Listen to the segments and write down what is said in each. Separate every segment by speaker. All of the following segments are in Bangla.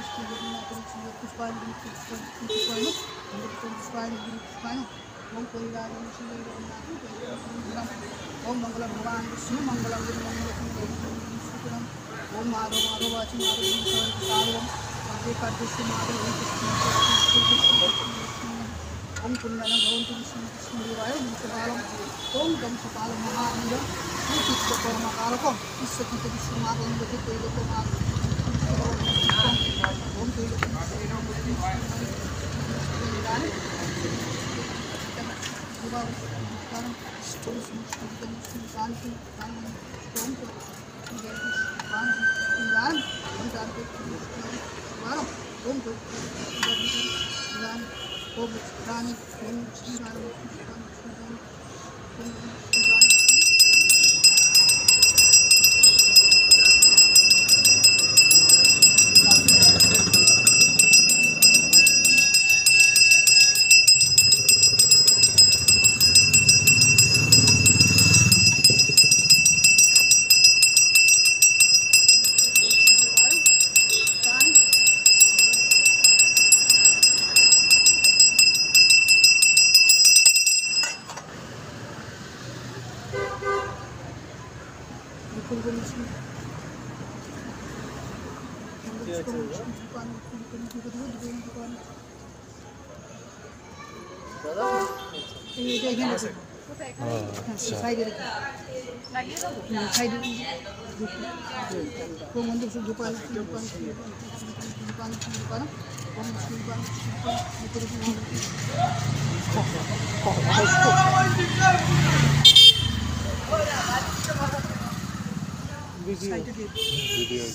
Speaker 1: ओम मंगल भगवान विष्णु मंगलम ओम माधव माधवाची माधव माधव ओम पुण्यन भवन्तु विष्णु विष्णुदेवाय विष्णुपालम ओम गम कपाल महावीरम कर्मकारकम विश्वकित विष्णुमागम ओम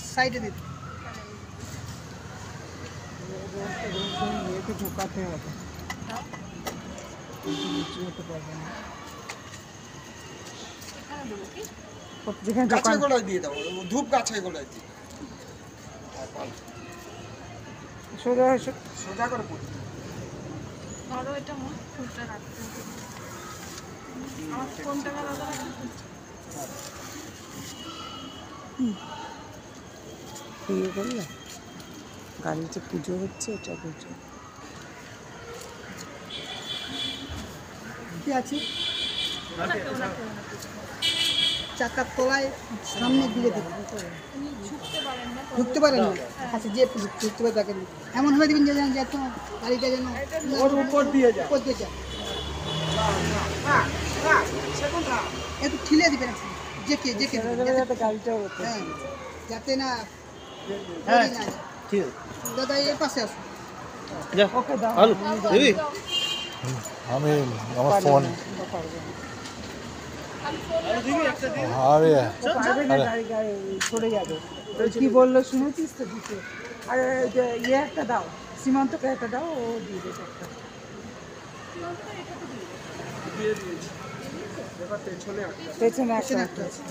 Speaker 1: साइड दे ये झुकाते हैं গাছে গোড়ায় দিয়ে দাও ধূপ গাছে গোড়ায় দিয়ে সোজা সোজা করে পড়ি ধরো এটা মোট ফুলটা রাখতে হবে আমার কোনটা আলাদা ये করলে গাড়িতে পুজো হচ্ছে এটা পুজো কি আছে চাকার তলায় সামনে দিয়ে দেবেন ঢুকতে পারেন না আচ্ছা যে ঢুকতে পারে তাকে এমন হয়ে দেবেন যে যেন গাড়িটা যেন ওর উপর দিয়ে যায় একটু ঠিলে দিবেন জেকে গাড়িটা হ্যাঁ যাতে না হ্যাঁ ঠিক আছে দাদা এই পাশে আসুন যা ওকে দাও হ্যালো দিদি আমি আমার ফোন আরে ছড়ে যাবে কি বললো শুনেছিস তো দিতে আর ইয়ে একটা দাও সীমান্তকে একটা দাও ও দিয়ে দেবে একটা দিয়ে দিয়েছি এবার পেছনে একটা আছে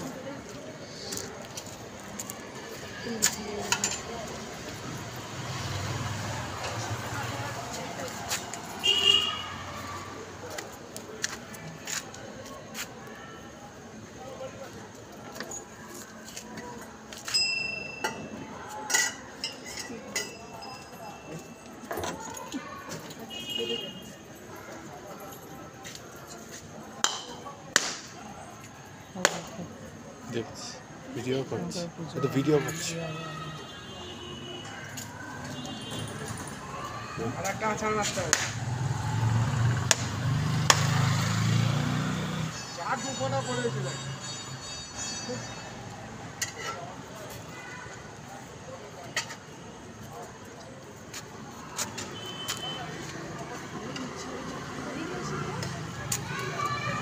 Speaker 2: দেখছি ভিডিও করছি তো ভিডিও করছি
Speaker 1: আর একটা আছাড় রাখতে হবে চার দুপোটা পড়েছিল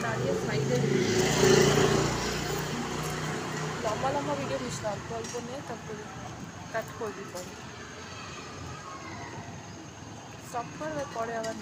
Speaker 1: দাঁড়িয়ে সাইডে লম্বা লম্বা ভিডিও নিস না অল্প অল্প নিয়ে তারপরে কাট করবি পরে স্টপ করবে পরে আবার